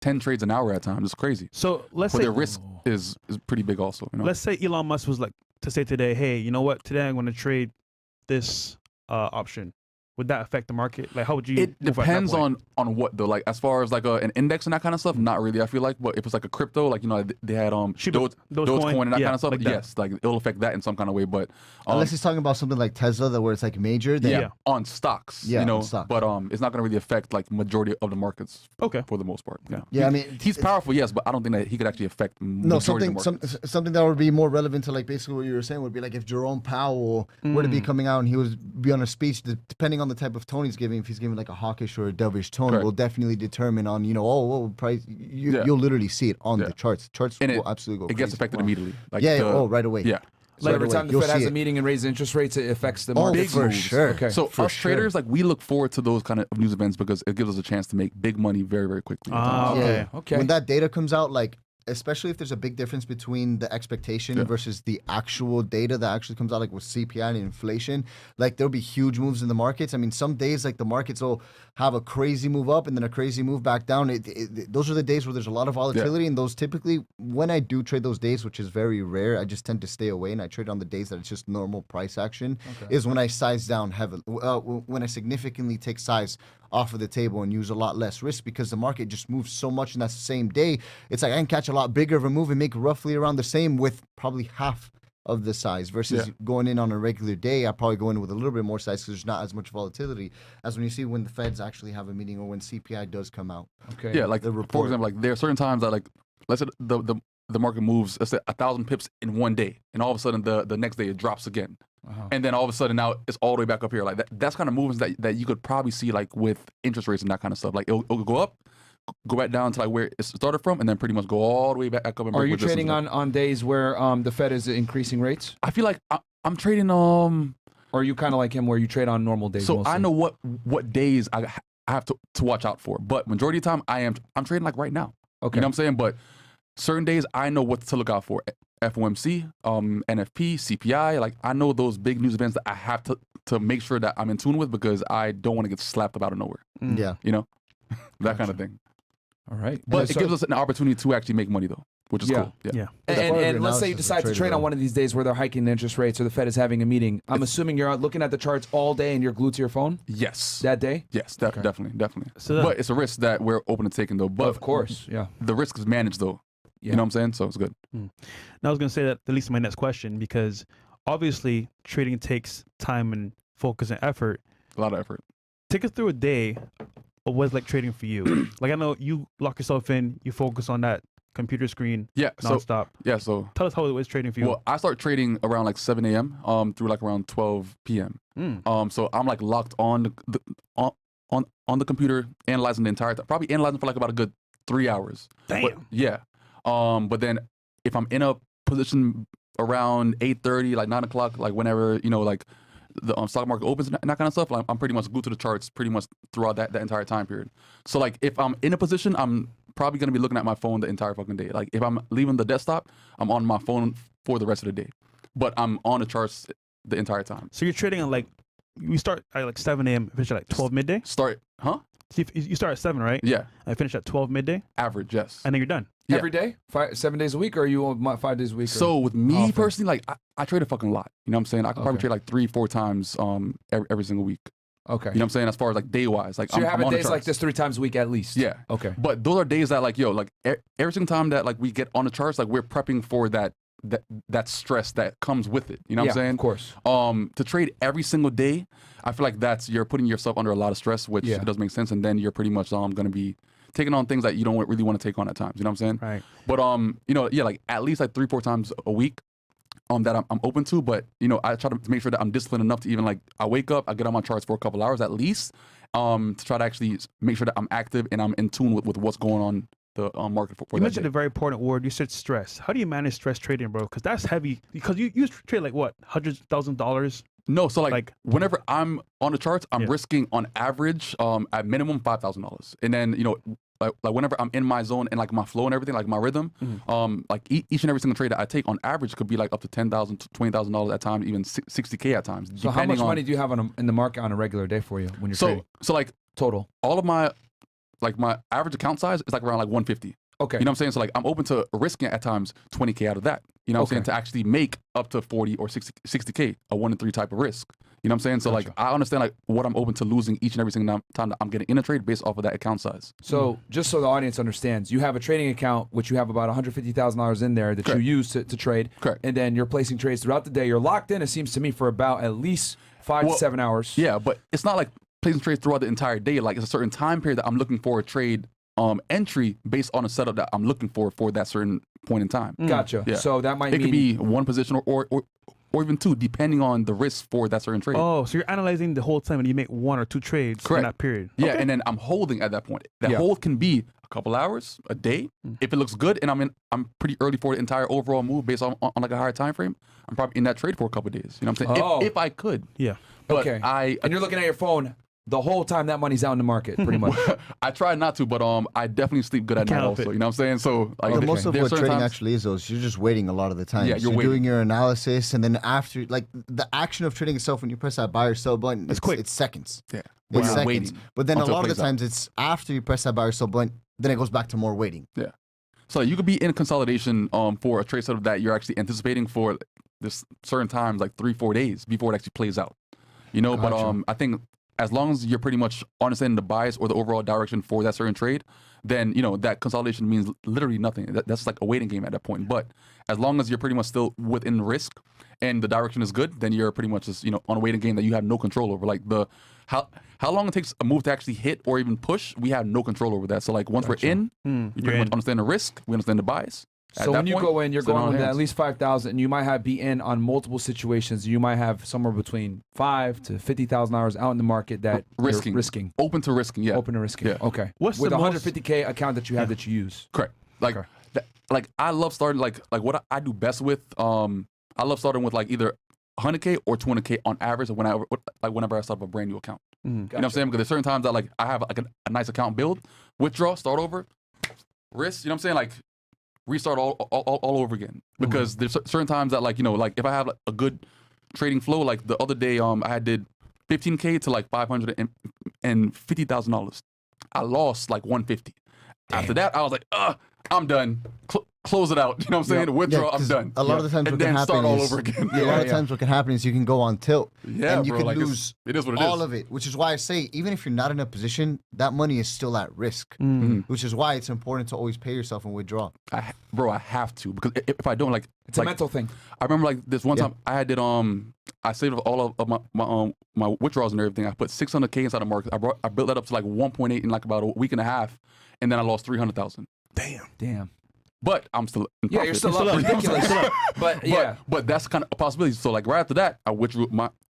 10 trades an hour at times. It's crazy. So let's But say the risk is pretty big also. You know? let's say Elon Musk was like to say today, hey, you know what? Today I'm going to trade this option. Would that affect the market? Like, how would you? It depends on what though. Like as far as like an index and that kind of stuff, not really. I feel like, but if it's like a crypto, like they had Dogecoin and that kind of stuff, like yes, like it'll affect that in some kind of way. But unless he's talking about something like Tesla, that where it's like major, then on stocks, you know. But it's not gonna really affect like majority of the markets. Okay, for the most part. Yeah, I mean he's powerful, yes, but I don't think that he could actually affect. Something that would be more relevant to like basically what you were saying would be like if Jerome Powell were to be coming out and he was be on a speech, depending on the type of tone he's giving. If he's giving like a hawkish or a dovish tone, will definitely determine on price. You'll literally see it on the charts. Charts will absolutely go. It gets affected immediately. Like right away. Yeah. Like every time the Fed has a meeting and raises interest rates, it affects the market. For sure. Okay. So us traders, like we look forward to those kind of news events because it gives us a chance to make big money very, very quickly. Okay. When that data comes out, like especially if there's a big difference between the expectation versus the actual data that actually comes out, like with CPI and inflation, like there'll be huge moves in the markets. I mean, some days like the markets will have a crazy move up and then a crazy move back down. Those are the days where there's a lot of volatility, and those typically, when I do trade those days, which is very rare, I just tend to stay away and I trade on the days that it's just normal price action. Is when I size down heavily, when I significantly take size off of the table and use a lot less risk, because the market just moves so much in that same day. It's like I can catch a lot bigger of a move and make roughly around the same with probably half of the size versus going in on a regular day. I probably go in with a little bit more size because there's not as much volatility as when you see when the Feds actually have a meeting or when CPI does come out. Okay. Yeah, like for example, like there are certain times that like let's say the market moves, let's say 1,000 pips in one day, and all of a sudden the next day it drops again. And then all of a sudden now it's all the way back up here. Like that's kind of movements that you could probably see like with interest rates and that kind of stuff. Like it'll go up, go back down to like where it started from, and then pretty much go all the way back up. And are you trading on days where the Fed is increasing rates? I feel like I'm trading Or are you kind of like him where you trade on normal days? So mostly? I know what days I have to watch out for, but majority of the time I'm trading like right now. Okay, you know what I'm saying? But certain days I know what to look out for. FOMC, NFP, CPI, like I know those big news events that I have to make sure that I'm in tune with because I don't want to get slapped up out of nowhere. Yeah. You know? That kind of thing. All right. But it gives us an opportunity to actually make money though, which is cool. Yeah. And let's say you decide to trade on one of these days where they're hiking the interest rates or the Fed is having a meeting. I'm assuming you're out looking at the charts all day and you're glued to your phone? Yes. That day? Yes, definitely. But it's a risk that we're open to taking though. But of course, the risk is managed though. You know what I'm saying? So it's good. Now I was going to say that at least in my next question, because obviously trading takes time and focus and effort. A lot of effort. Take us through a day of what's like trading for you. Like I know you lock yourself in, you focus on that computer screen nonstop. So tell us how it was trading for you. Well, I start trading around like 7 a.m. Through like around 12 p.m. So I'm like locked on the computer, analyzing the entire time. Probably analyzing for like about a good 3 hours. Damn. But then if I'm in a position around 8:30, like 9 o'clock, like whenever, like the stock market opens and that kind of stuff, like, I'm pretty much glued to the charts pretty much throughout that entire time period. So like if I'm in a position, I'm probably going to be looking at my phone the entire fucking day. Like if I'm leaving the desktop, I'm on my phone for the rest of the day. But I'm on the charts the entire time. So you're trading on like, we start at like 7 a.m., finish at like 12 midday? You start at 7, right? Yeah. I finish at 12 midday? Average, yes. And then you're done? Yeah. Every day? 7 days a week, or are you on 5 days a week? So with me personally, like I trade a fucking lot. You know what I'm saying? I can probably trade like 3-4 times every single week. Okay. You know what I'm saying? As far as like day wise. Like so you're having days like this 3 times a week at least? Yeah. Okay. But those are days that like, every single time that like we get on the charts, like we're prepping for that stress that comes with it. You know what I'm saying? Of course. To trade every single day, I feel like you're putting yourself under a lot of stress, which it does make sense. And then you're pretty much going to be taking on things that you don't really want to take on at times. You know what I'm saying? Right. But like at least like 3-4 times a week that I'm open to. But I try to make sure that I'm disciplined enough to even like I wake up, I get on my charts for a couple hours at least, to try to actually make sure that I'm active and I'm in tune with what's going on the market for you mentioned a very important word. You said stress. How do you manage stress trading, bro? Because that's heavy. Because you trade like what, $100,000? No, so like whenever I'm on the charts, I'm risking on average at minimum $5,000, and then like whenever I'm in my zone and like my flow and everything, like my rhythm, like each and every single trade that I take on average could be like up to $10,000 to $20,000 at times, even $60K at times. So how much money do you have in the market on a regular day for you when you're trading? So like total, all of my like my average account size is like around like 150. Okay. You know what I'm saying? So like I'm open to risking at times 20K out of that. You know what I'm saying? To actually make up to 40 or 60K, a 1 in 3 type of risk. You know what I'm saying? So like I understand like what I'm open to losing each and every single time that I'm getting in a trade based off of that account size. So just so the audience understands, you have a trading account which you have about $150,000 in there that you use to trade. Correct. And then you're placing trades throughout the day. You're locked in, it seems to me, for about at least 5 to 7 hours. Yeah, but it's not like placing trades throughout the entire day. Like it's a certain time period that I'm looking for a trade entry based on a setup that I'm looking for that certain point in time. Gotcha. Yeah. So that might It mean could be one position or even two, depending on the risk for that certain trade. Oh, so you're analyzing the whole time and you make 1 or 2 trades in that period. Yeah, and then I'm holding at that point. That hold can be a couple hours, a day. If it looks good and I'm pretty early for the entire overall move based on like a higher time frame, I'm probably in that trade for a couple of days. You know what I'm saying? If I could. Yeah. But okay. And you're looking at your phone the whole time that money's out in the market, pretty much. I try not to, but I definitely sleep good at night also. You know what I'm saying? So like, but most of what trading actually is, though, is you're just waiting a lot of the time. Yeah, you're doing your analysis, and then after, like the action of trading itself, when you press that buy or sell button, it's quick. It's seconds. Yeah, it's seconds. But then a lot of the times, it's after you press that buy or sell button, then it goes back to more waiting. Yeah. So you could be in consolidation for a trade setup that you're actually anticipating for this certain times, like 3-4 days before it actually plays out. You know, but I think as long as you're pretty much understanding the bias or the overall direction for that certain trade, then, you know, that consolidation means literally nothing. That's like a waiting game at that point. But as long as you're pretty much still within risk and the direction is good, then you're pretty much just, you know, on a waiting game that you have no control over. Like how long it takes a move to actually hit or even push, we have no control over that. So like once we're in, we pretty much understand the risk, we understand the bias. So when you go in, you're going with at least 5,000, and you might be in on multiple situations. You might have somewhere between $5,000 to $50,000 out in the market that risking. Open to risking, yeah. Open to risking. Yeah. Okay. What's with the 150K account that you have that you use? Correct. Like, like I love starting like what I do best with. I love starting with like either 100K or 200K on average. Whenever I start up a brand new account. You know what I'm saying? Because there's certain times that like I have like a nice account build, withdraw, start over, risk. You know what I'm saying? Like restart all over again. Because there's certain times that like, you know, like if I have like a good trading flow, like the other day I did 15K to like $550,000. I lost like 150. Damn. After that, I was like, I'm done. Close it out. You know what I'm saying? Withdraw, I'm done. A lot of the times and what then can happen start all is, over again. A lot of times what can happen is you can go on tilt. Yeah, and you bro, can like lose it is what it all is. of it, which is why I say even if you're not in a position, that money is still at risk, which is why it's important to always pay yourself and withdraw. I have to, because if I don't, like, it's a mental thing. I remember like this one time I did I saved all of my withdrawals and everything. I put 600K inside the market. I built that up to like 1.8 in like about a week and a half, and then I lost 300,000. Damn. But I'm still in profit. Yeah, you're still up. Ridiculous. But that's kind of a possibility. So like right after that, I withdrew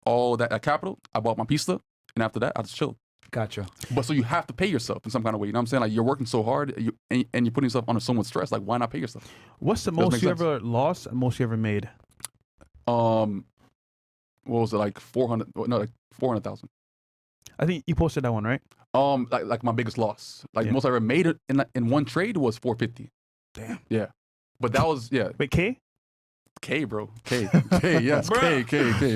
all that capital. I bought my pista, and after that, I just chilled. Gotcha. But so you have to pay yourself in some kind of way. You know what I'm saying? Like you're working so hard, and you're putting yourself under so much stress. Like why not pay yourself? What's the most you ever lost and most you ever made? What was it, like 400? No, like 400,000. I think you posted that one, right? Like my biggest loss. Like most I ever made it in one trade was 450. Damn. Yeah. But that was Wait, K? K, bro. K. Yes. K.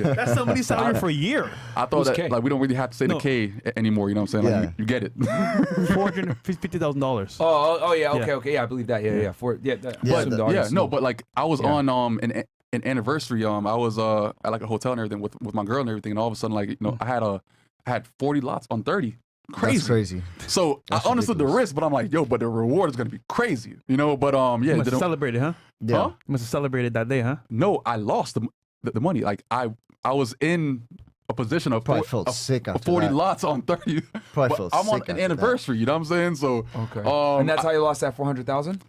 That's somebody's salary for a year. I thought that like we don't really have to say the K anymore. You know what I'm saying? Like you get it. $450,000. Oh yeah. Okay. Yeah, I believe that. Yeah. But like I was on an anniversary. I was at like a hotel and everything with my girl and everything, and all of a sudden like, you know, I had 40 lots on 30. That's crazy. So I understood the risk, but I'm like, yo, but the reward is gonna be crazy, you know. But you must have celebrated, huh? Yeah. You must have celebrated that day, huh? No, I lost the money. Like I was in a position of probably felt sick after 40 that. lots on 30. Probably felt I'm sick on an anniversary. You know what I'm saying? So okay. And that's how you lost that 400,000.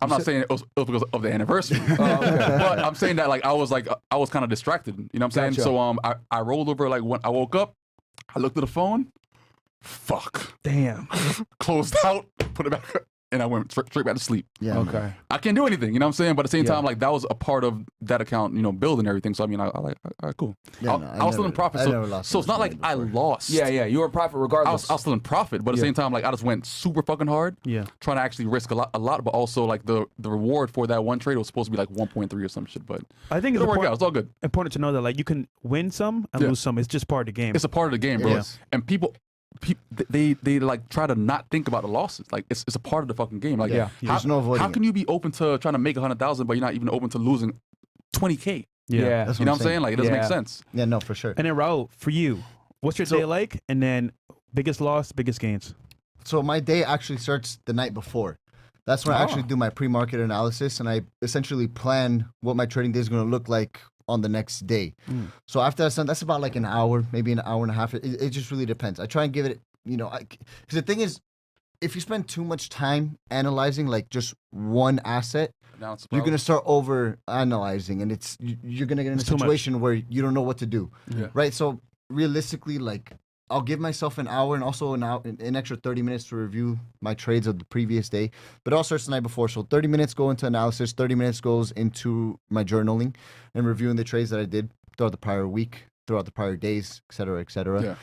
I'm not saying it was because of the anniversary, but I'm saying that like I was kind of distracted. You know what I'm saying? Gotcha. So I rolled over, like when I woke up, I looked at the phone. Fuck. Damn. Closed out, put it back, and I went straight back to sleep. Yeah. Okay. I can't do anything, you know what I'm saying? But at the same time, like that was a part of that account, you know, building everything. So I mean, I like, all right, cool. Yeah, I was still in profit. So it's not like I lost. Yeah. You were in profit regardless. I was still in profit, but at the same time, like I just went super fucking hard. Yeah. Trying to actually risk a lot, but also like the reward for that one trade was supposed to be like 1.3 or some shit. But I think it'll work out. It's all good. Important to know that like you can win some and lose some. It's just part of the game. It's a part of the game, bro. Yes. And people they like try to not think about the losses. Like it's a part of the fucking game. Like there's no avoiding how can you be open to trying to make 100,000, but you're not even open to losing 20K? Yeah. That's You know what I'm saying? Like it doesn't make sense. Yeah, no, for sure. And then Raul, for you, what's your day like? And then biggest loss, biggest gains. So my day actually starts the night before. That's when I actually do my pre-market analysis, and I essentially plan what my trading day is going to look like on the next day. So after that's done, that's about like an hour, maybe an hour and a half. It just really depends. I try and give it, because the thing is, if you spend too much time analyzing like just one asset, you're going to start over analyzing, and you're going to get in a situation where you don't know what to do. Right? So realistically, like, I'll give myself an hour and also an extra 30 minutes to review my trades of the previous day. But it all starts the night before. So 30 minutes go into analysis, 30 minutes goes into my journaling and reviewing the trades that I did throughout the prior week, throughout the prior days, et cetera, et cetera. Yeah.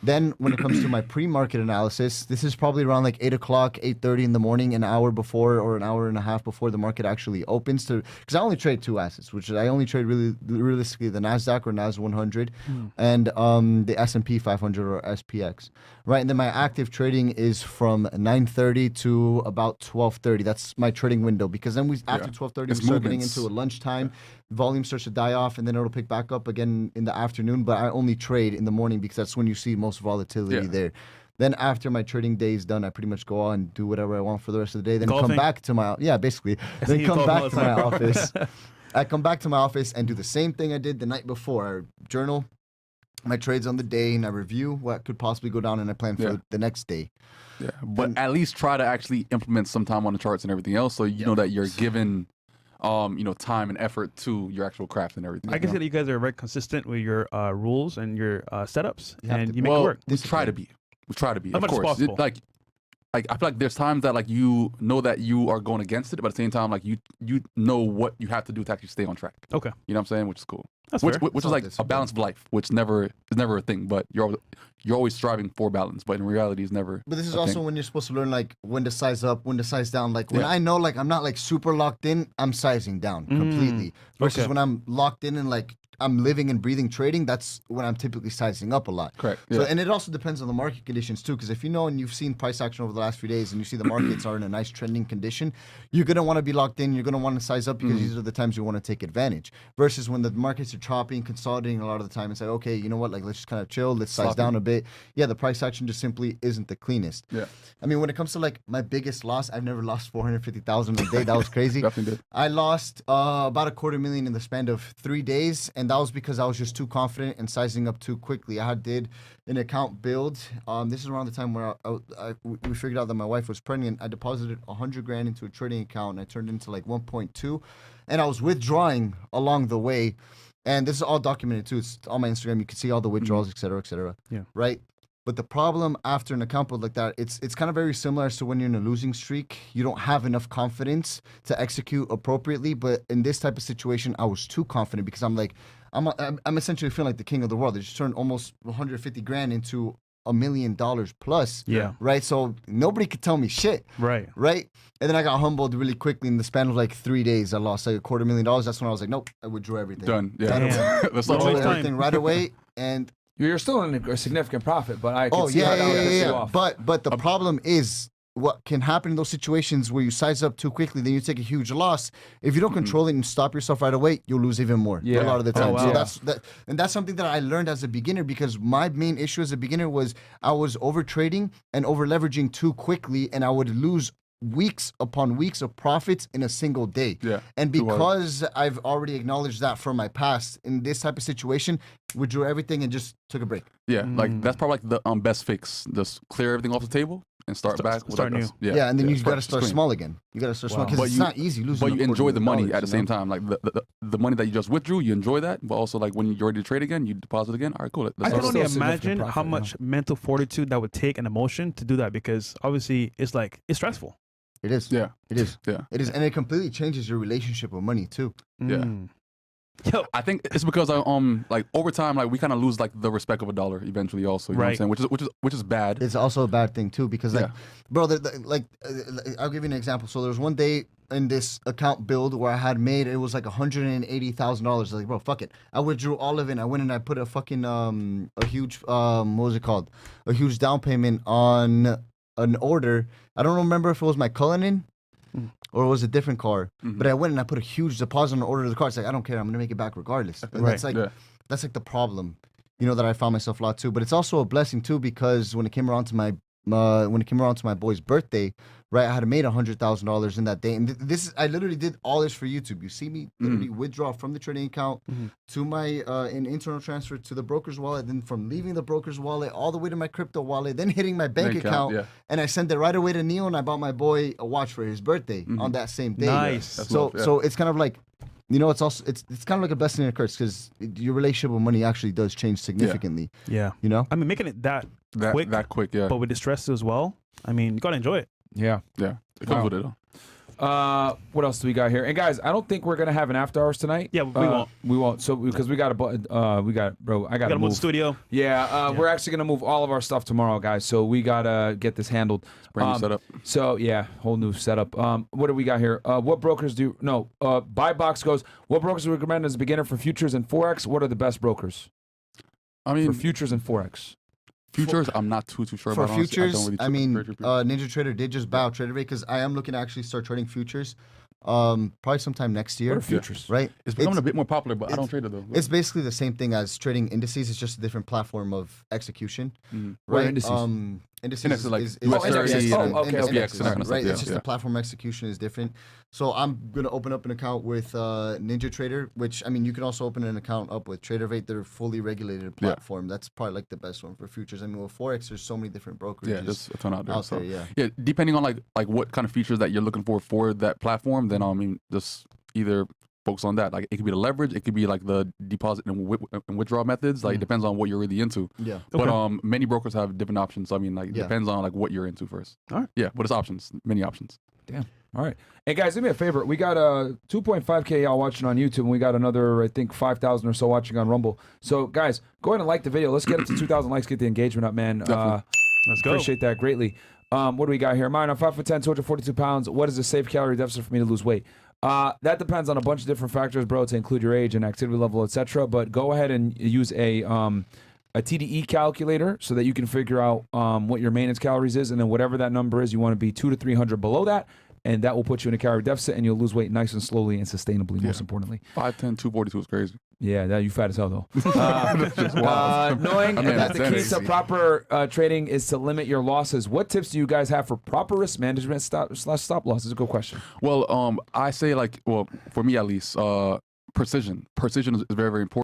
Then when it comes to my pre-market analysis, this is probably around like 8 o'clock, 8:30 in the morning, an hour before or an hour and a half before the market actually opens. Because I only trade two assets, which I only trade realistically the NASDAQ or NAS 100 and the S&P 500 or SPX. Right, and then my active trading is from 9:30 to about 12:30. That's my trading window, because then after 12:30 we start getting into a lunchtime. Volume starts to die off, and then it'll pick back up again in the afternoon. But I only trade in the morning because that's when you see most volatility there. Then after my trading day is done, I pretty much go out and do whatever I want for the rest of the day. Then come back to my basically. Then come back to my office. I come back to my office and do the same thing I did the night before. I journal my trades on the day, and I review what could possibly go down, and I plan for the next day. Yeah, but at least try to actually implement some time on the charts and everything else, so you know that you're given time and effort to your actual craft and everything. I can see that you guys are very consistent with your rules and your setups, and you make it work. We try to be. Of course. Like I feel like there's times that like you know that you are going against it, but at the same time, like you know what you have to do to actually stay on track. Okay. You know what I'm saying? Which is cool. That's which fair. Which is like a balance of life, which is never a thing, but you're always striving for balance, but in reality it's never. But this is also when you're supposed to learn like when to size up, when to size down. Like when I know like I'm not like super locked in, I'm sizing down completely. Versus when I'm locked in and like I'm living and breathing trading, that's when I'm typically sizing up a lot. Correct. So, and it also depends on the market conditions too, because if you know and you've seen price action over the last few days and you see the markets are in a nice trending condition, you're going to want to be locked in. You're going to want to size up because these are the times you want to take advantage. Versus when the markets are chopping, consolidating a lot of the time, it's like, okay, you know what, like let's just kind of chill, let's size down a bit. Yeah, the price action just simply isn't the cleanest. Yeah. I mean, when it comes to like my biggest loss, I've never lost 450,000 a day. That was crazy. Definitely did. I lost about $250,000 in the span of 3 days, and that was because I was just too confident and sizing up too quickly. I did an account build. This is around the time where we figured out that my wife was pregnant. I deposited $100,000 into a trading account, and I turned into like 1.2, and I was withdrawing along the way. And this is all documented too. It's on my Instagram. You can see all the withdrawals, et cetera, et cetera. Yeah. Right. But the problem after an account build like that, it's kind of very similar as to when you're in a losing streak. You don't have enough confidence to execute appropriately. But in this type of situation, I was too confident because I'm like, I'm essentially feeling like the king of the world. I just turned almost $150,000 into $1 million plus. Yeah. Right. So nobody could tell me shit. Right. Right. And then I got humbled really quickly in the span of like 3 days. I lost like $250,000. That's when I was like, nope, I withdrew everything. Done. Yeah. That's everything right away. And you're still in a significant profit, but I can see how that would piss you off. But the problem is what can happen in those situations where you size up too quickly, then you take a huge loss. If you don't control it and stop yourself right away, you'll lose even more a lot of the time. So that's something that I learned as a beginner, because my main issue as a beginner was I was over trading and over leveraging too quickly, and I would lose weeks upon weeks of profits in a single day. Yeah. And because I've already acknowledged that from my past, in this type of situation, withdrew everything and just took a break. Yeah, like that's probably like the best fix. Just clear everything off the table and start back. Start new. Yeah, and then you got to start small again. You got to start small because it's not easy losing. But you enjoy the money at the same time. Like the money that you just withdrew, you enjoy that. But also like when you're ready to trade again, you deposit again. All right, cool. I can only imagine how much mental fortitude that would take and emotion to do that, because obviously it's stressful. It is. Yeah. It is. Yeah. It is. And it completely changes your relationship with money too. Yeah. Yo, I think it's because like over time, like we kind of lose like the respect of a dollar eventually. Also, you know what I'm saying, which is bad. It's also a bad thing too, because like, bro, I'll give you an example. So there was one day in this account build where I had made, it was like $180,000. Like, bro, fuck it. I withdrew all of it. And I went and I put a fucking a huge what was it called? A huge down payment on an order. I don't remember if it was my Cullinan or it was a different car. But I went and I put a huge deposit on the order of the car. It's like, I don't care. I'm gonna make it back regardless. And that's like the problem, you know, that I found myself a lot too. But it's also a blessing too, because when it came around to my boy's birthday, right, I had made $100,000 in that day, and I literally did all this for YouTube. You see me literally withdraw from the trading account to my an internal transfer to the broker's wallet, then from leaving the broker's wallet all the way to my crypto wallet, then hitting my bank account, and I sent it right away to Neil, and I bought my boy a watch for his birthday on that same day. Nice. So it's kind of like, you know, it's also it's kind of like a blessing and a curse, because your relationship with money actually does change significantly. Yeah. You know? I mean, making it that quick, yeah. But with the stress as well, I mean, you gotta enjoy it. Yeah. Yeah. It comes with it though. What else do we got here? And guys, I don't think we're gonna have an after hours tonight. Yeah, we won't. We won't. So because we got I gotta move the studio. Yeah, we're actually gonna move all of our stuff tomorrow, guys. So we gotta get this handled. Brand new setup. So yeah, whole new setup. What do we got here? What brokers do? No. Buy box goes. What brokers do we recommend as a beginner for futures and forex? What are the best brokers? I mean, for futures and forex. Futures, I'm not too sure for about. Futures, I mean, Ninja Trader did just buy out Trader Rate, because I am looking to actually start trading futures. Probably sometime next year. What are futures? Right? It's becoming a bit more popular, but I don't trade it though. It's basically the same thing as trading indices. It's just a different platform of execution. Right? Right? Indices. Indices like is indexes. indexes, right? Yeah, It's just the platform execution is different. So I'm gonna open up an account with Ninja Trader, which I mean you can also open an account up with Trader Rate. They're a fully regulated platform. That's probably like the best one for futures. I mean with forex, there's so many different brokerages. Yeah, there's a ton out there. So yeah, depending on like what kind of features that you're looking for that platform, then I mean just either focus on that. Like it could be the leverage, it could be like the deposit and withdrawal methods. Like it depends on what you're really into. Yeah. But many brokers have different options. So I mean, like it depends on like what you're into first. All right. Yeah, but it's options, many options. Damn. All right. Hey guys, do me a favor. We got 2.5K y'all watching on YouTube, and we got another, I think, 5,000 or so watching on Rumble. So guys, go ahead and like the video. Let's get it to 2,000 likes. Get the engagement up, man. Let's go. Appreciate that greatly. What do we got here? Mine, I'm 5'10", 242 pounds. What is a safe calorie deficit for me to lose weight? That depends on a bunch of different factors, bro, to include your age and activity level, etc. But go ahead and use a TDE calculator so that you can figure out what your maintenance calories is, and then whatever that number is, you want to be 200 to 300 below that, and that will put you in a calorie deficit, and you'll lose weight nice and slowly and sustainably. Most importantly, 5'10", 242 is crazy. Yeah, that you fat as hell though. Knowing that the key to proper trading is to limit your losses. What tips do you guys have for proper risk management / stop loss? Is a good question. Well, I say for me at least, precision. Precision is very, very important.